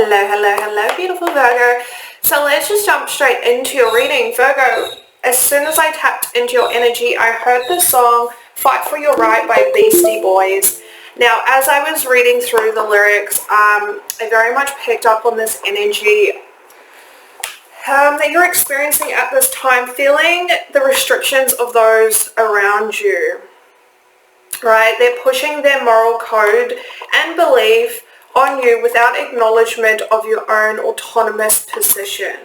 Hello, hello, hello, beautiful Virgo. So let's just jump straight into your reading. Virgo, as soon as I tapped into your energy, I heard the song Fight for Your Right by Beastie Boys. Now, as I was reading through the lyrics, I very much picked up on this energy that you're experiencing at this time, feeling the restrictions of those around you, right? They're pushing their moral code and belief on you without acknowledgement of your own autonomous position.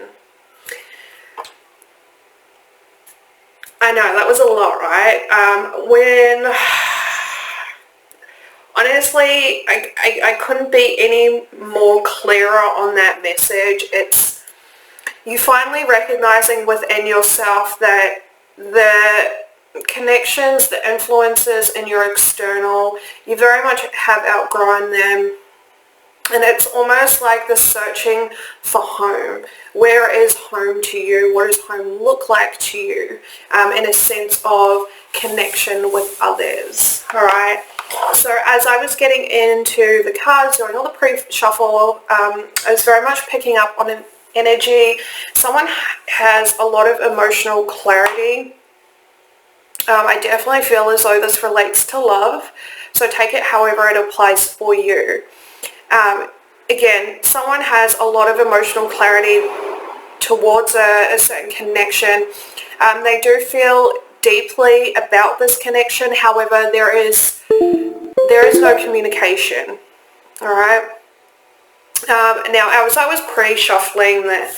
I know, that was a lot, right? Honestly, I couldn't be any more clearer on that message. It's you finally recognizing within yourself that the connections, the influences in your external, you very much have outgrown them. And it's almost like the searching for home. Where is home to you? What does home look like to you? In a sense of connection with others. All right. So as I was getting into the cards, doing all the pre-shuffle, I was very much picking up on an energy. Someone has a lot of emotional clarity. I definitely feel as though this relates to love. So take it however it applies for you. Again, someone has a lot of emotional clarity towards a certain connection. They do feel deeply about this connection. However, there is no communication. All right. Now, as I was pre-shuffling the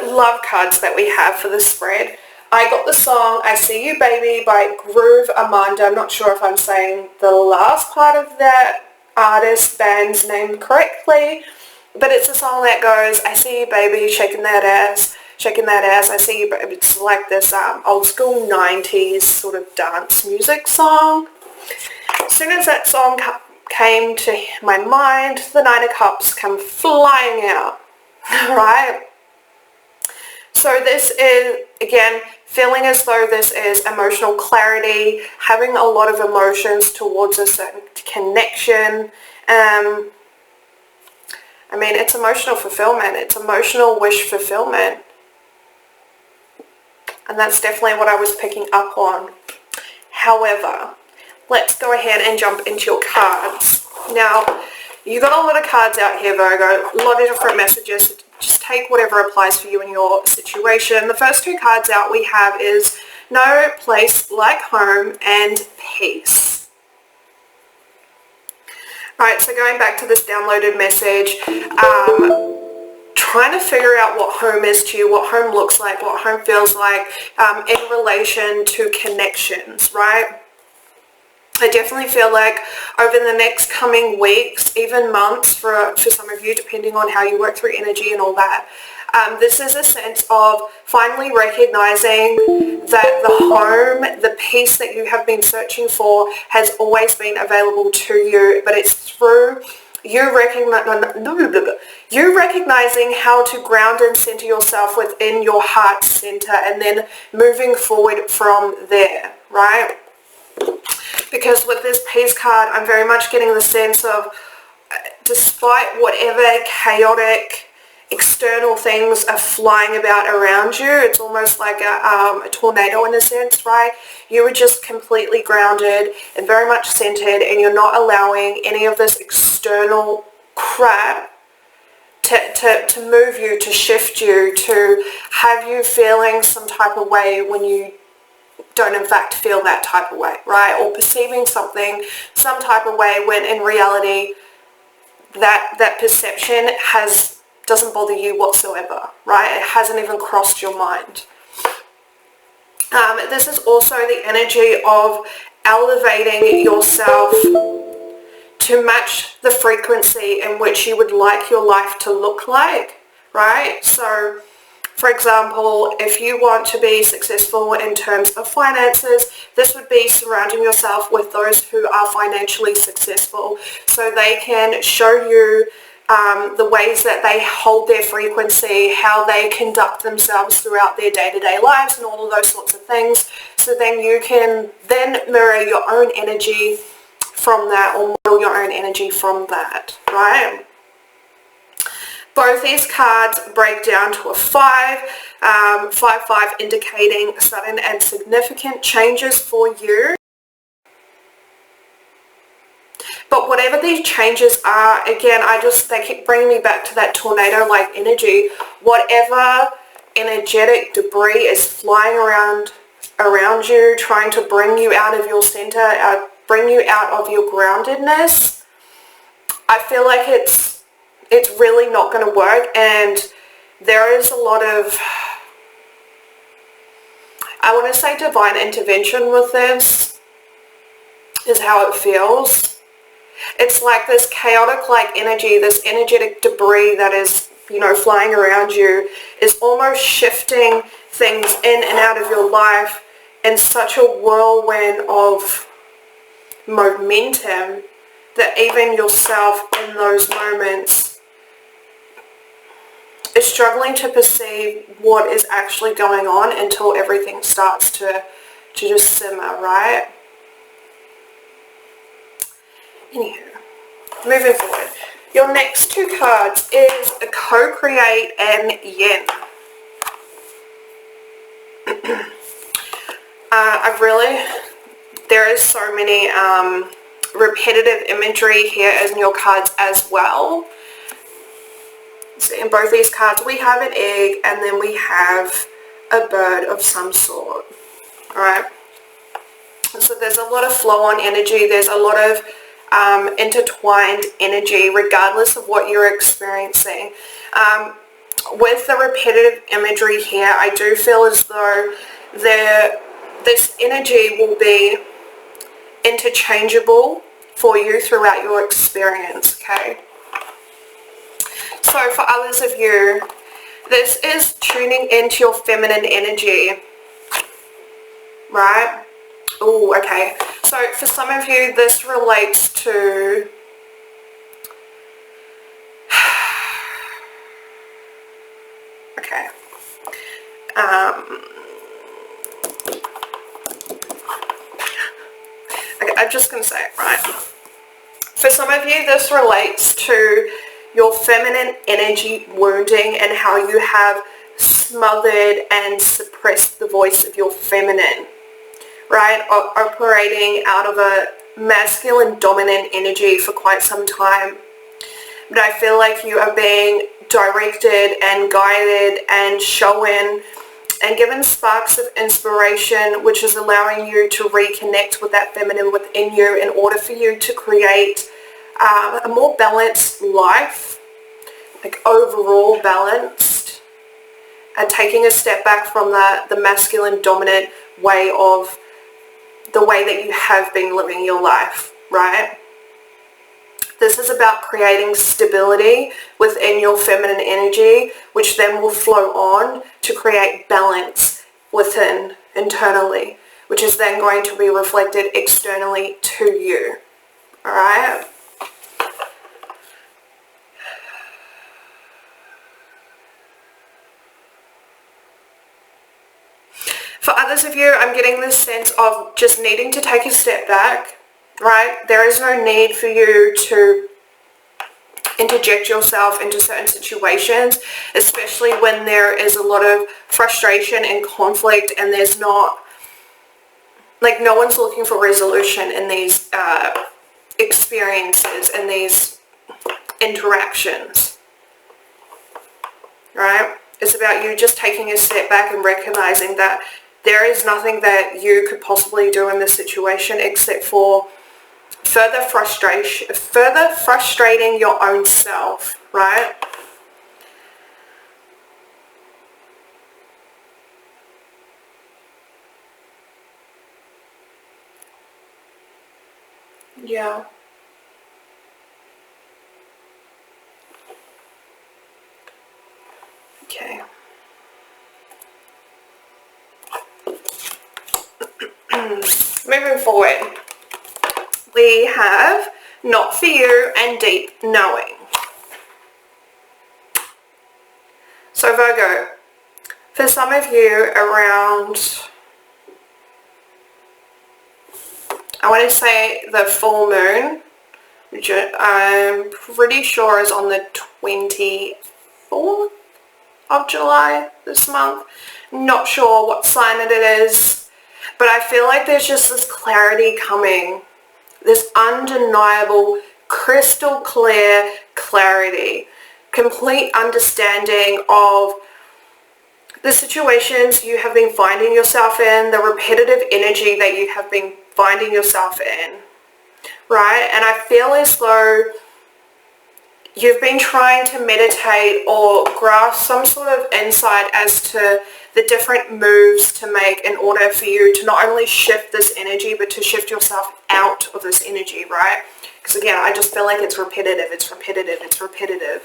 love cards that we have for the spread, I got the song I See You Baby by Groove Amanda. I'm not sure if I'm saying the last part of that artist band's name correctly, but it's a song that goes, I see you baby shaking that ass, I see you baby. It's like this old school 90s sort of dance music song. As soon as that song came to my mind, the Nine of Cups come flying out. Right? So this is, again, feeling as though this is emotional clarity, having a lot of emotions towards a certain connection. I mean, it's emotional fulfillment. It's emotional wish fulfillment. And that's definitely what I was picking up on. However, let's go ahead and jump into your cards. Now, you got a lot of cards out here, Virgo, a lot of different messages. Just take whatever applies for you in your situation. The first two cards out we have is No Place Like Home and Peace. Alright, so going back to this downloaded message, trying to figure out what home is to you, what home looks like, what home feels like in relation to connections, right? I definitely feel like over the next coming weeks, even months for some of you, depending on how you work through energy and all that, this is a sense of finally recognizing that the home, the peace that you have been searching for has always been available to you, but it's through you recognizing how to ground and center yourself within your heart center and then moving forward from there, right? Because with this peace card, I'm very much getting the sense of, despite whatever chaotic external things are flying about around you, it's almost like a tornado in a sense, right? You are just completely grounded and very much centered, and you're not allowing any of this external crap to move you, to shift you, to have you feeling some type of way when you don't in fact feel that type of way, right? Or perceiving something some type of way when in reality that perception doesn't bother you whatsoever, right? It hasn't even crossed your mind. This is also the energy of elevating yourself to match the frequency in which you would like your life to look like, right? So for example, if you want to be successful in terms of finances, this would be surrounding yourself with those who are financially successful so they can show you the ways that they hold their frequency, how they conduct themselves throughout their day-to-day lives and all of those sorts of things. So then you can then mirror your own energy from that, or model your own energy from that, right? Both these cards break down to a 5, 5 indicating sudden and significant changes for you. But whatever these changes are, again, they keep bringing me back to that tornado-like energy. Whatever energetic debris is flying around you, trying to bring you out of your center, bring you out of your groundedness, I feel like it's really not going to work. And there is a lot of, I want to say, divine intervention with this, is how it feels. It's like this chaotic like energy, this energetic debris that is, flying around you, is almost shifting things in and out of your life in such a whirlwind of momentum that even yourself in those moments is struggling to perceive what is actually going on until everything starts to just simmer, right? Anywho, moving forward. Your next two cards is a co-create and yin. There is so many repetitive imagery here in your cards as well. So in both these cards we have an egg and then we have a bird of some sort. Alright. So there's a lot of flow on energy, there's a lot of intertwined energy regardless of what you're experiencing. With the repetitive imagery here, I do feel as though this energy will be interchangeable for you throughout your experience, okay? So for others of you, this is tuning into your feminine energy, right? Oh, okay. So for some of you, this relates to okay. Okay, I'm just going to say it, right? For some of you, this relates to your feminine energy wounding and how you have smothered and suppressed the voice of your feminine. Right, operating out of a masculine dominant energy for quite some time. But I feel like you are being directed and guided and shown and given sparks of inspiration, which is allowing you to reconnect with that feminine within you in order for you to create a more balanced life, like overall balanced, and taking a step back from the masculine dominant way of the way that you have been living your life, right? This is about creating stability within your feminine energy, which then will flow on to create balance within internally, which is then going to be reflected externally to you, all right? For others of you, I'm getting this sense of just needing to take a step back, right? There is no need for you to interject yourself into certain situations, especially when there is a lot of frustration and conflict and there's not, like, no one's looking for resolution in these experiences and these interactions, right? It's about you just taking a step back and recognizing that there is nothing that you could possibly do in this situation except for further frustrating your own self, right? Yeah. Okay. Moving forward, we have not for you and deep knowing. So Virgo, for some of you around, I want to say the full moon, which I'm pretty sure is on the 25th 4th of July this month. Not sure what sign it is, but I feel like there's just this clarity coming, this undeniable, crystal clear clarity, complete understanding of the situations you have been finding yourself in, the repetitive energy that you have been finding yourself in, right? And I feel as though you've been trying to meditate or grasp some sort of insight as to the different moves to make in order for you to not only shift this energy, but to shift yourself out of this energy, right? Because again, I just feel like it's repetitive, it's repetitive, it's repetitive.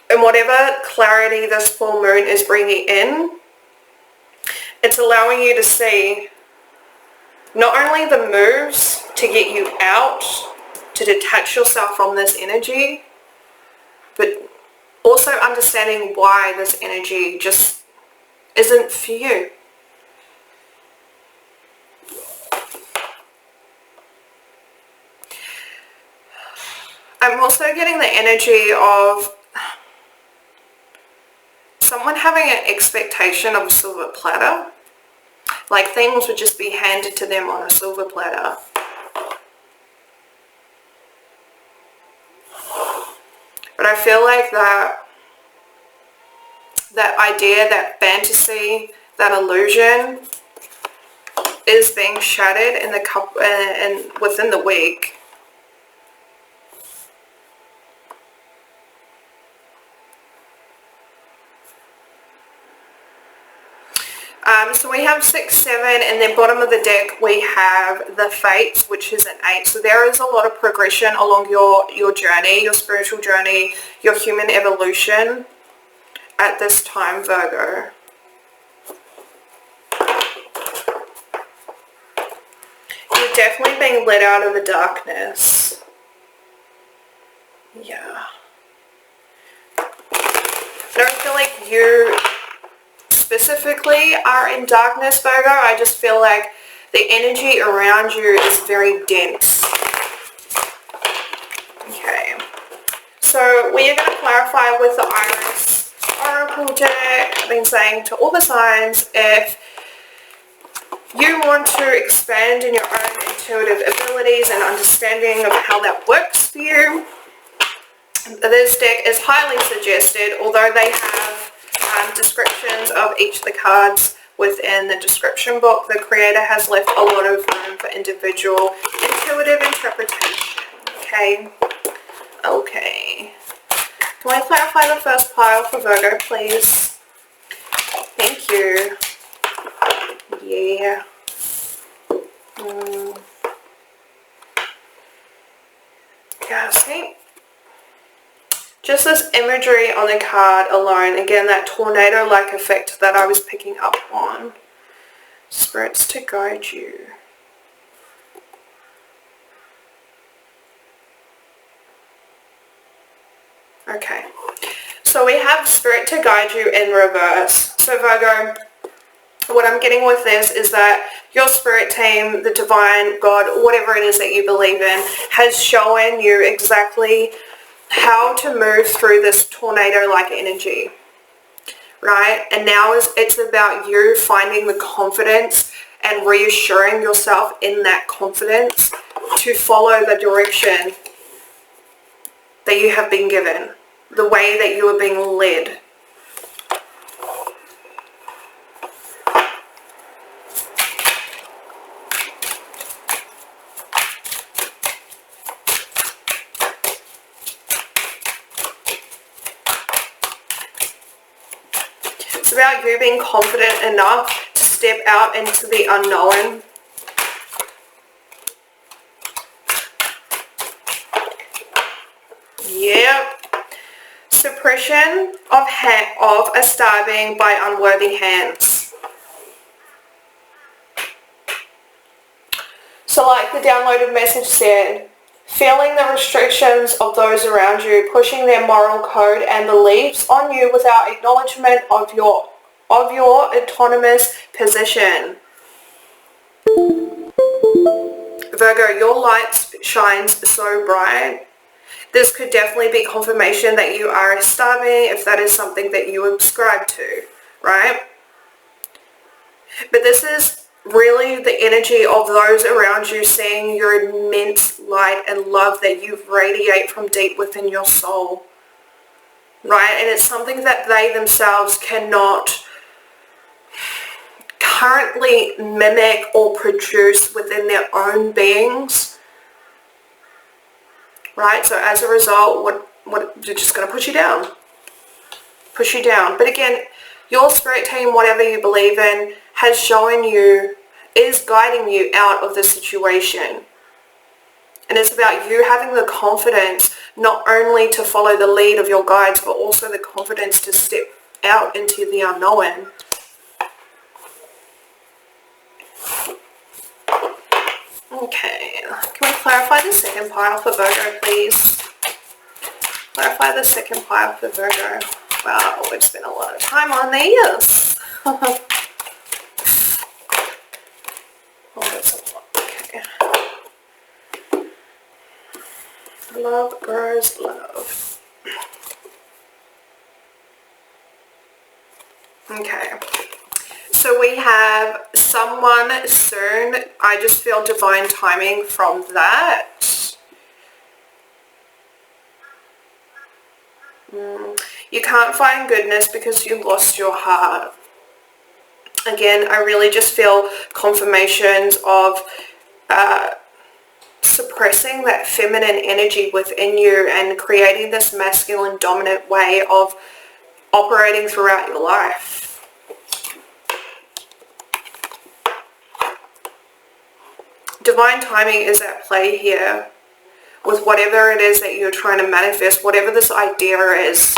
And whatever clarity this full moon is bringing in, it's allowing you to see not only the moves to get you out, to detach yourself from this energy, but also understanding why this energy just isn't for you. I'm also getting the energy of someone having an expectation of a silver platter. Like things would just be handed to them on a silver platter. But I feel like that idea, that fantasy, that illusion is being shattered in the within the week. So we have 6, 7, and then bottom of the deck we have the Fates, which is an 8. So there is a lot of progression along your journey, your spiritual journey, your human evolution at this time, Virgo. You're definitely being led out of the darkness. Yeah. I don't feel like you specifically are in darkness, Virgo. I just feel like the energy around you is very dense. Okay. So we are going to clarify with the Iris Oracle deck. I've been saying to all the signs, if you want to expand in your own intuitive abilities and understanding of how that works for you, this deck is highly suggested, although they have descriptions of each of the cards within the description book. The creator has left a lot of room for individual intuitive interpretation. Okay. Okay. Can I clarify the first pile for Virgo, please? Thank you. Yeah. Yeah, see? Just this imagery on the card alone, again, that tornado-like effect that I was picking up on. Spirits to guide you. Okay. So we have Spirit to guide you in reverse. So Virgo, what I'm getting with this is that your spirit team, the divine God, whatever it is that you believe in, has shown you exactly how to move through this tornado-like energy, right? And now it's about you finding the confidence and reassuring yourself in that confidence to follow the direction that you have been given, the way that you are being led. It's about you being confident enough to step out into the unknown. Yep. Suppression of a stabbing by unworthy hands. So like the downloaded message said, feeling the restrictions of those around you, pushing their moral code and beliefs on you without acknowledgement of your autonomous position. Virgo, your light shines so bright. This could definitely be confirmation that you are a star being if that is something that you subscribe to, right? But this is really the energy of those around you seeing your immense light and love that you radiate from deep within your soul, right? And it's something that they themselves cannot currently mimic or produce within their own beings, right? So as a result, what they're just going to push you down. But again, your spirit team, whatever you believe in, has shown you, is guiding you out of the situation. And it's about you having the confidence not only to follow the lead of your guides, but also the confidence to step out into the unknown. Okay, can we clarify the second pile for Virgo, please? Clarify the second pile for Virgo. Wow, we've spent a lot of time on these. Oh, that's a lot. Okay. Love grows love. Okay. So we have someone soon. I just feel divine timing from that. You can't find goodness because you lost your heart. Again, I really just feel confirmations of suppressing that feminine energy within you and creating this masculine dominant way of operating throughout your life. Divine timing is at play here with whatever it is that you're trying to manifest, whatever this idea is,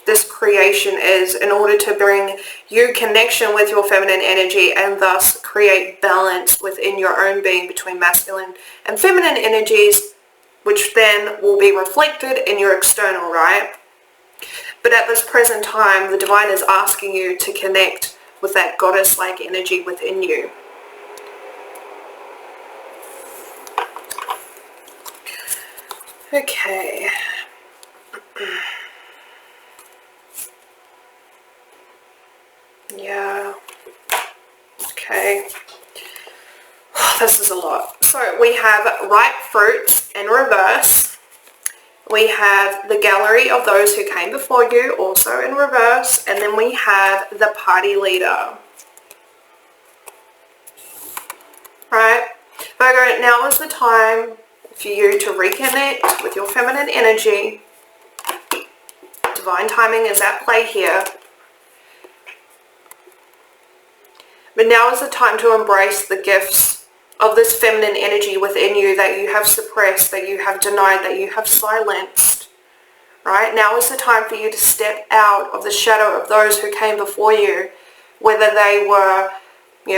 this creation is, in order to bring you connection with your feminine energy and thus create balance within your own being between masculine and feminine energies, which then will be reflected in your external, right? But at this present time, the divine is asking you to connect with that goddess-like energy within you. Okay. Yeah. Okay. This is a lot. So we have ripe fruits in reverse. We have the gallery of those who came before you, also in reverse. And then we have the party leader. Right? Virgo, now is the time for you to reconnect with your feminine energy. Divine timing is at play here. But now is the time to embrace the gifts of this feminine energy within you that you have suppressed, that you have denied, that you have silenced. Right? Now is the time for you to step out of the shadow of those who came before you, whether they were,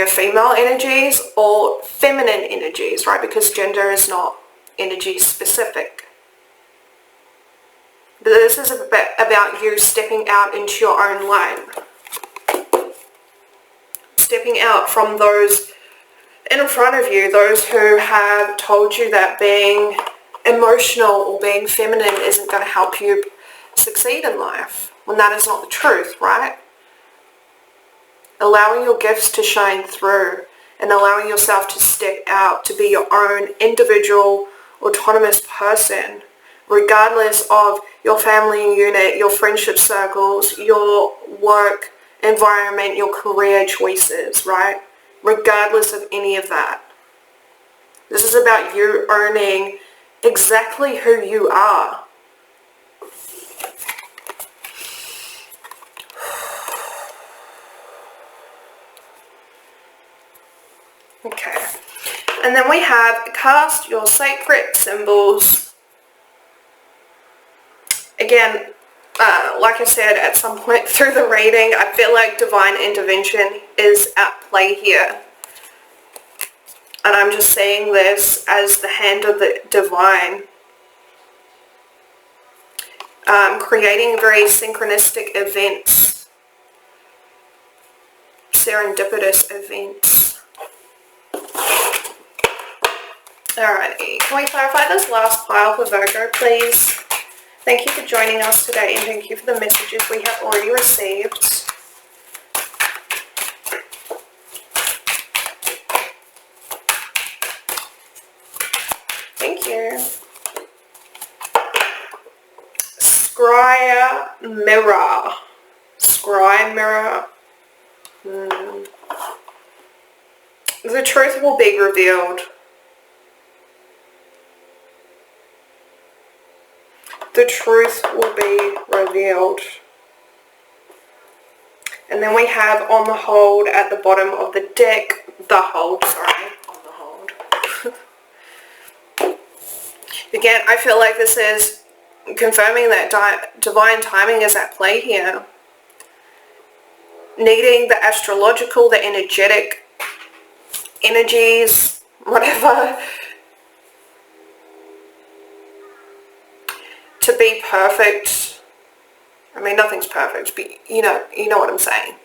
female energies or feminine energies, right? Because gender is not energy specific. But this is about you stepping out into your own light. Stepping out from those in front of you, those who have told you that being emotional or being feminine isn't going to help you succeed in life, when that is not the truth, right? Allowing your gifts to shine through and allowing yourself to step out to be your own individual, autonomous person, regardless of your family unit, your friendship circles, your work environment, your career choices, right? Regardless of any of that. This is about you owning exactly who you are. Okay. And then we have cast your sacred symbols. Again, like I said, at some point through the reading, I feel like divine intervention is at play here. And I'm just seeing this as the hand of the divine. Creating very synchronistic events. Serendipitous events. Alrighty, can we clarify this last pile for Virgo, please? Thank you for joining us today, and thank you for the messages we have already received. Thank you. Scry mirror. Scry mirror. The truth will be revealed. The truth will be revealed. And then we have on the hold at the bottom of the deck, on the hold. Again, I feel like this is confirming that divine timing is at play here. Needing the astrological, the energetic energies, whatever, to be perfect. I mean, nothing's perfect, but you know what I'm saying.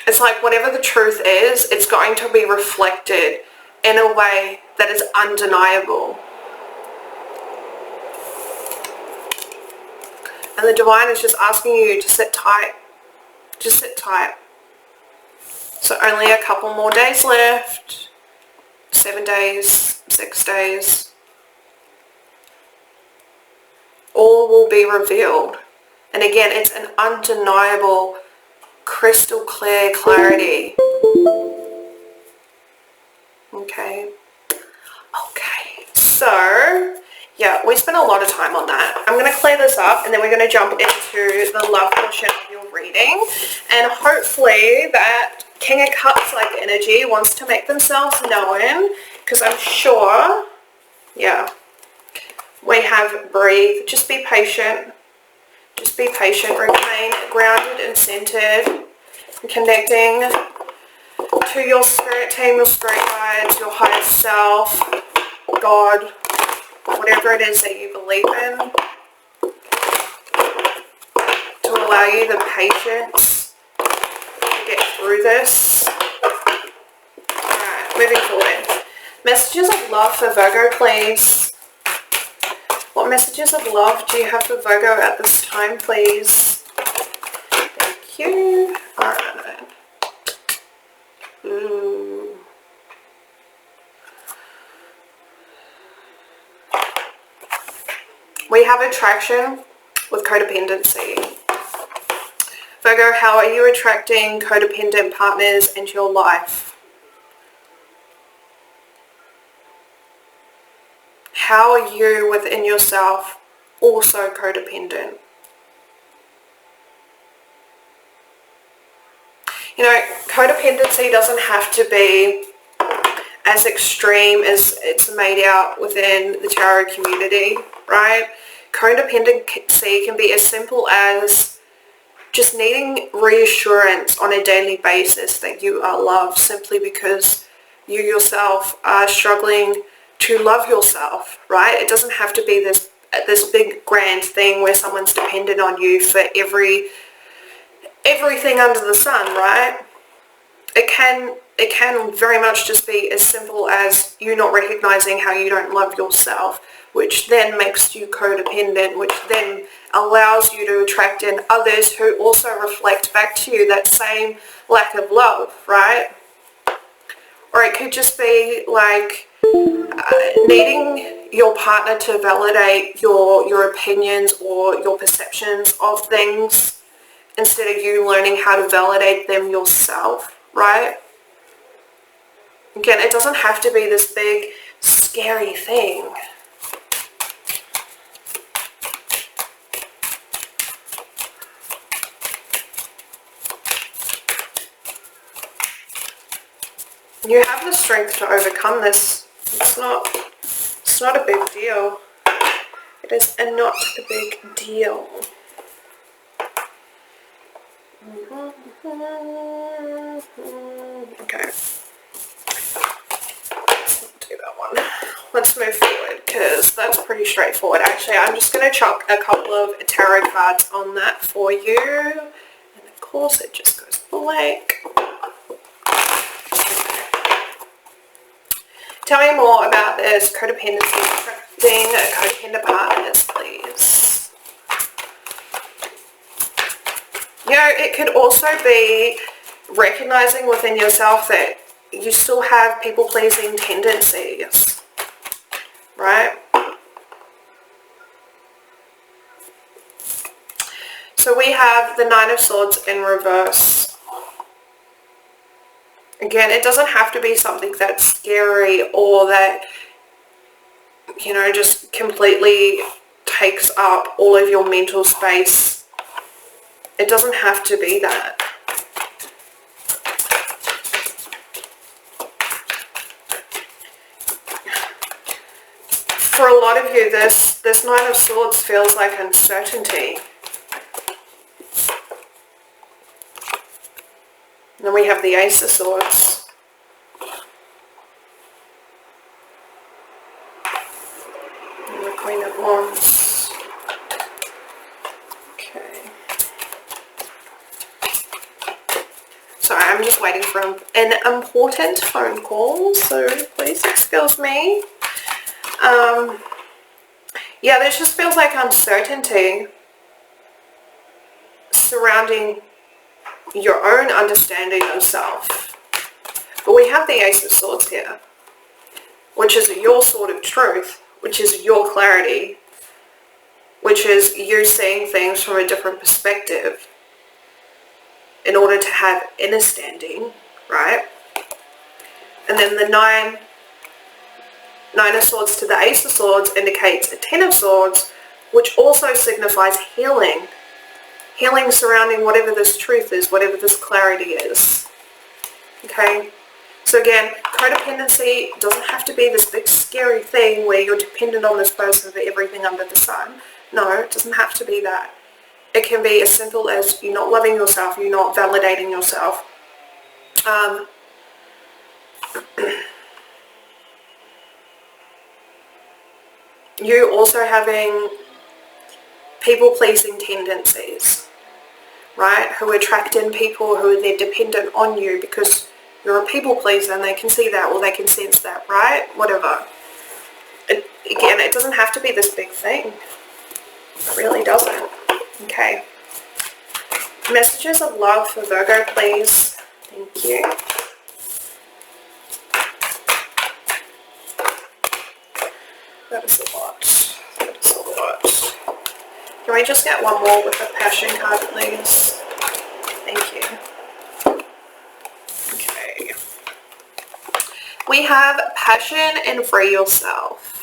It's like whatever the truth is, it's going to be reflected in a way that is undeniable. And the divine is just asking you to sit tight. Just sit tight. So only a couple more days left. 7 days, 6 days. All will be revealed. And again, it's an undeniable, crystal clear clarity. Okay. So, yeah, we spent a lot of time on that. I'm going to clear this up, and then we're going to jump into the love portion of your reading. And hopefully that King of Cups like energy wants to make themselves known, because I'm sure, yeah, we have breathe. Just be patient. Just be patient. Remain grounded and centered. Connecting to your spirit team, your spirit guides, your higher self, God, whatever it is that you believe in, to allow you the patience to get through this. Alright, moving forward. Messages of love for Virgo, please. What messages of love do you have for Virgo at this time, please? Thank you. Alright. We have attraction with codependency. Virgo, how are you attracting codependent partners into your life? How are you within yourself also codependent? You know, codependency doesn't have to be as extreme as it's made out within the tarot community, right? Codependency can be as simple as just needing reassurance on a daily basis that you are loved, simply because you yourself are struggling to love yourself, right? It doesn't have to be this big grand thing where someone's dependent on you for everything under the sun, right? It can very much just be as simple as you not recognizing how you don't love yourself, which then makes you codependent, which then allows you to attract in others who also reflect back to you that same lack of love, right? Or it could just be like needing your partner to validate your opinions or your perceptions of things instead of you learning how to validate them yourself, right? Again, it doesn't have to be this big, scary thing. You have the strength to overcome this. It's not a big deal. It is not a big deal. Okay. Let's not do that one. Let's move forward, because that's pretty straightforward. Actually, I'm just going to chuck a couple of tarot cards on that for you. And of course, it just goes blank. Tell me more about this codependency, attracting codependent partners, please. You know, it could also be recognizing within yourself that you still have people-pleasing tendencies, right? So we have the Nine of Swords in reverse. Again, it doesn't have to be something that's scary or that, you know, just completely takes up all of your mental space. It doesn't have to be that. For a lot of you, this Nine of Swords feels like uncertainty. And then we have the Ace of Swords. And the Queen of Wands. Okay. Sorry, I'm just waiting for an important phone call, so please excuse me. Yeah, this just feels like uncertainty surrounding your own understanding of self. But we have the Ace of Swords here, which is your sword of truth, which is your clarity, which is you seeing things from a different perspective in order to have inner standing, right? And then the Nine of Swords to the Ace of Swords indicates a Ten of Swords, which also signifies healing. Healing surrounding whatever this truth is, whatever this clarity is. Okay? So again, codependency doesn't have to be this big scary thing where you're dependent on this person for everything under the sun. No, it doesn't have to be that. It can be as simple as you not loving yourself, you not validating yourself. You also having people-pleasing tendencies, right? Who attract in people who they're dependent on you because you're a people-pleaser and they can see that or they can sense that, right? Whatever. Again, it doesn't have to be this big thing. It really doesn't. Okay. Messages of love for Virgo, please. Thank you. That is a lot. That is a lot. Can we just get one more with the Passion card, please? Thank you. Okay. We have Passion and Free Yourself.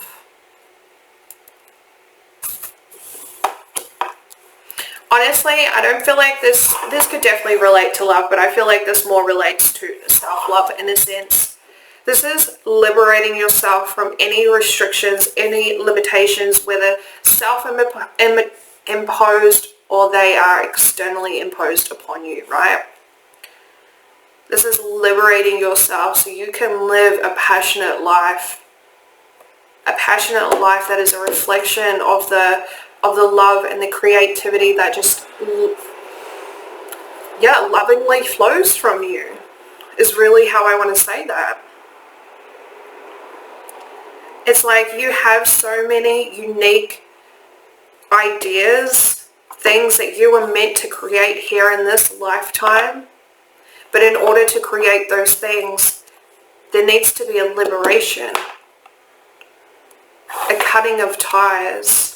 Honestly, I don't feel like this could definitely relate to love, but I feel like this more relates to self-love in a sense. This is liberating yourself from any restrictions, any limitations, whether self-imposed or they are externally imposed upon you, right? This is liberating yourself so you can live a passionate life that is a reflection of the love and the creativity that just, yeah, lovingly flows from you, is really how I want to say that. It's like you have so many unique ideas, things that you were meant to create here in this lifetime. But in order to create those things, there needs to be a liberation, a cutting of ties.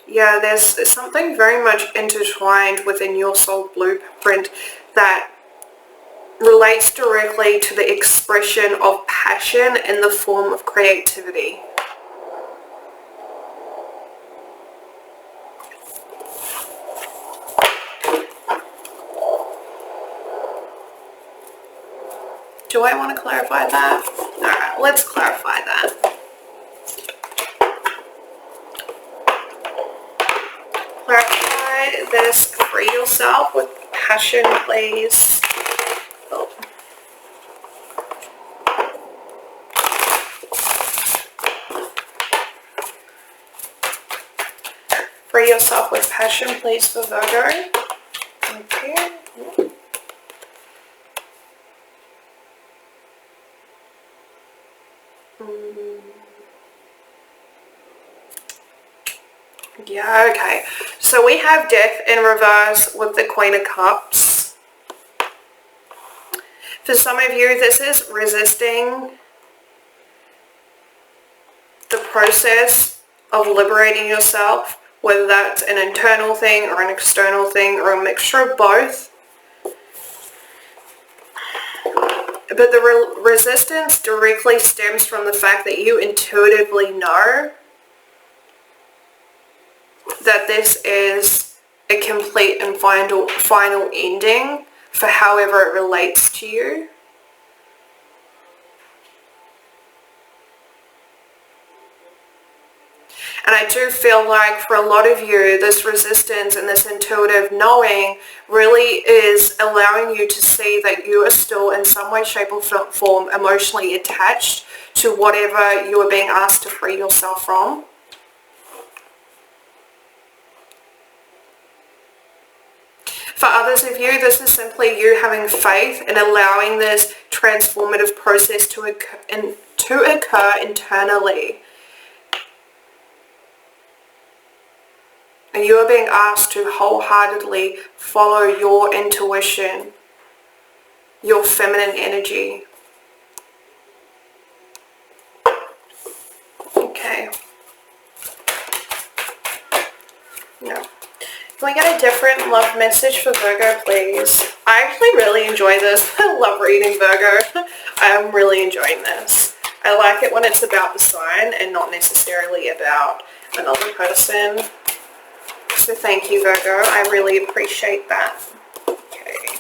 Yeah, there's something very much intertwined within your soul blueprint that relates directly to the expression of passion in the form of creativity. Do I want to clarify that? Alright, let's clarify that. Clarify this. Free yourself with passion, please. Oh. Free yourself with passion, please, for Virgo. Okay. Yeah, okay. So we have Death in reverse with the Queen of Cups. For some of you, this is resisting the process of liberating yourself, whether that's an internal thing or an external thing or a mixture of both. But the resistance directly stems from the fact that you intuitively know that this is a complete and final ending for however it relates to you. And I do feel like for a lot of you, this resistance and this intuitive knowing really is allowing you to see that you are still in some way, shape or form emotionally attached to whatever you are being asked to free yourself from. For others of you, this is simply you having faith and allowing this transformative process to occur internally. And you are being asked to wholeheartedly follow your intuition, your feminine energy. Okay. No. Can we get a different love message for Virgo, please? I actually really enjoy this. I love reading Virgo. I'm really enjoying this. I like it when it's about the sign and not necessarily about another person. So thank you, Virgo. I really appreciate that. Okay.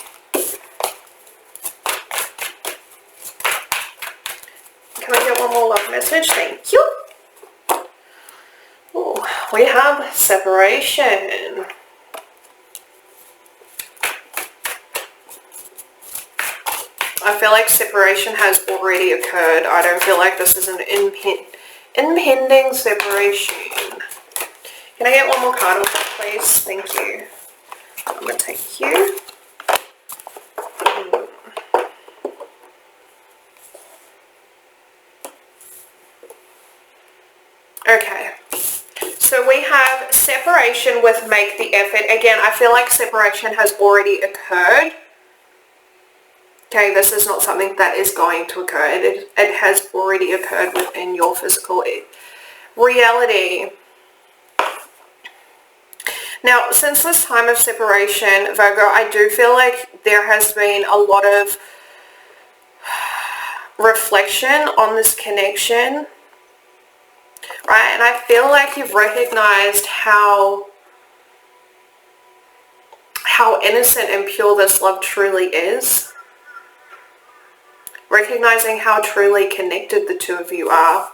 Can I get one more love message? Thank you. Ooh, we have separation. I feel like separation has already occurred. I don't feel like this is an impending separation. Can I get one more card, please? Thank you. I'm going to take you. Okay. So we have separation with make the effort. Again, I feel like separation has already occurred. Okay, this is not something that is going to occur. It has already occurred within your physical reality. Now, since this time of separation, Virgo, I do feel like there has been a lot of reflection on this connection, right? And I feel like you've recognized how innocent and pure this love truly is. Recognizing how truly connected the two of you are.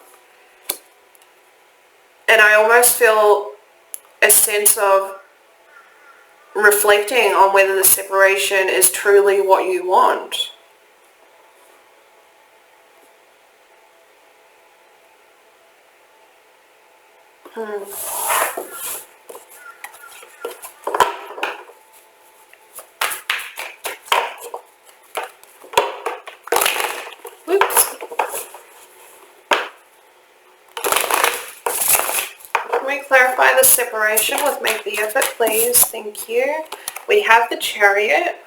And I almost feel a sense of reflecting on whether the separation is truly what you want. Oops. Can we clarify the separation with make the effort, please? Thank you. We have the Chariot.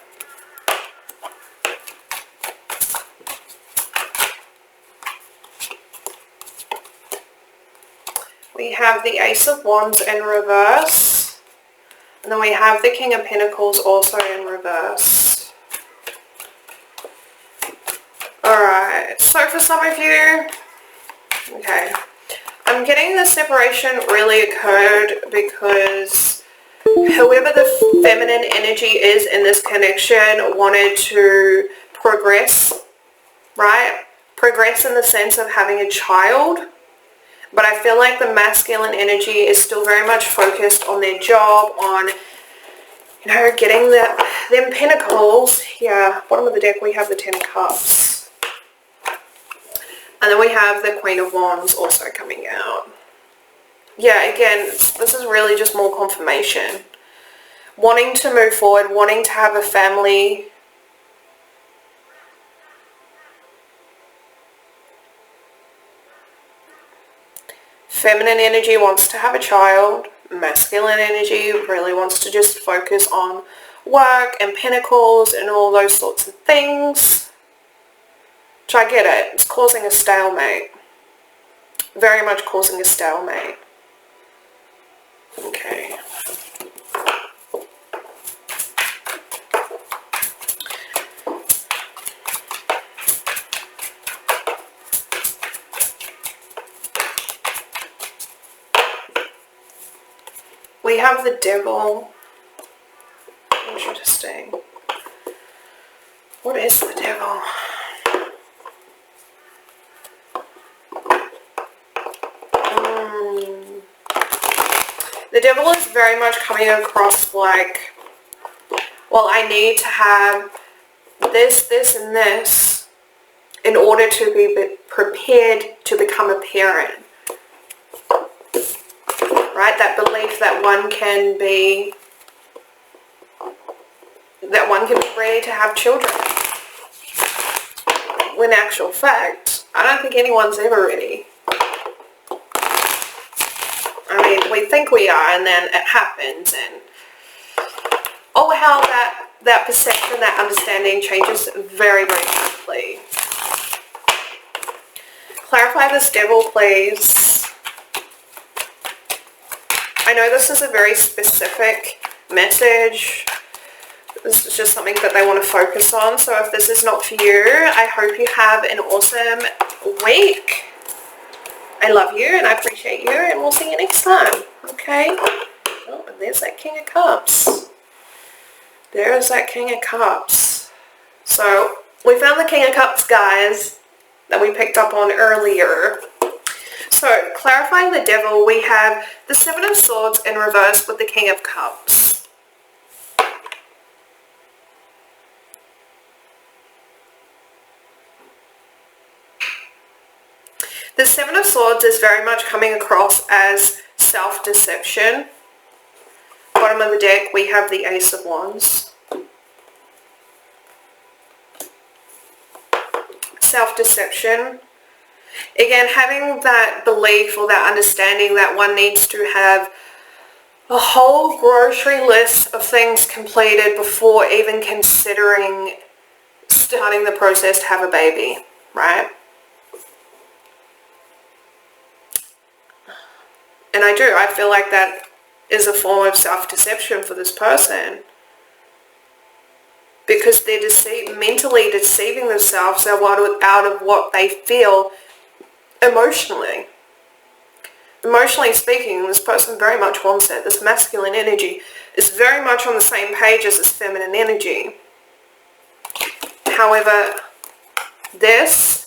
We have the Ace of Wands in reverse. And then we have the King of Pentacles also in reverse. Alright, so for some of you, okay, I'm getting the separation really occurred because whoever the feminine energy is in this connection wanted to progress, right? Progress in the sense of having a child. But I feel like the masculine energy is still very much focused on their job, on, you know, getting them pentacles. Yeah, bottom of the deck we have the Ten of Cups. And then we have the Queen of Wands also coming out. Yeah, again, this is really just more confirmation. Wanting to move forward, wanting to have a family. Feminine energy wants to have a child. masculine energy really wants to just focus on work and pentacles and all those sorts of things. Which I get it. It's causing a stalemate. Very much causing a stalemate. Okay. We have the devil. Interesting. What is the devil? The devil is very much coming across like, well, I need to have this, this, and this in order to be prepared to become a parent. Right? That belief that one can be ready to have children. When in actual fact, I don't think anyone's ever ready. I mean, we think we are, and then it happens, and oh, how that perception, that understanding changes very, very quickly. Clarify this devil, please. I know this is a very specific message. This is just something that they want to focus on. So if this is not for you, I hope you have an awesome week. I love you and I appreciate you, and we'll see you next time. Okay? Oh, and there's that King of Cups. There's that King of Cups. So we found the King of Cups, guys, that we picked up on earlier. So, clarifying the devil, we have the Seven of Swords in reverse with the King of Cups. The Seven of Swords is very much coming across as self-deception. Bottom of the deck, we have the Ace of Wands. Self-deception. Again, having that belief or that understanding that one needs to have a whole grocery list of things completed before even considering starting the process to have a baby, right? And I feel like that is a form of self-deception for this person. Because they're mentally deceiving themselves out of what they feel emotionally. Emotionally speaking, this person very much wants it. This masculine energy is very much on the same page as this feminine energy. However, this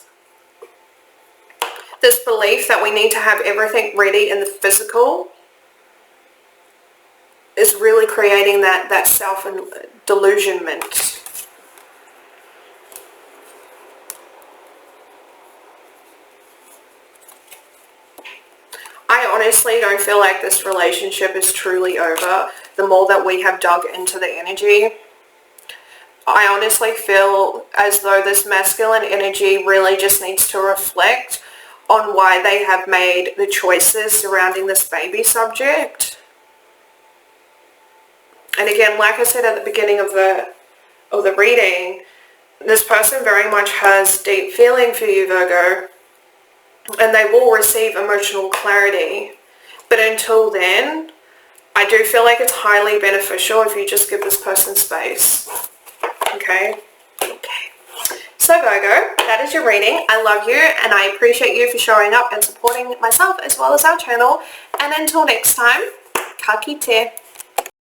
belief that we need to have everything ready in the physical is really creating that self-delusionment. I honestly don't feel like this relationship is truly over the more that we have dug into the energy. I honestly feel as though this masculine energy really just needs to reflect on why they have made the choices surrounding this baby subject. And again, like I said at the beginning of the reading, this person very much has deep feeling for you, Virgo, and they will receive emotional clarity. But until then, I do feel like it's highly beneficial if you just give this person space. Okay? Okay. So Virgo, that is your reading. I love you and I appreciate you for showing up and supporting myself as well as our channel. And until next time, ka kite.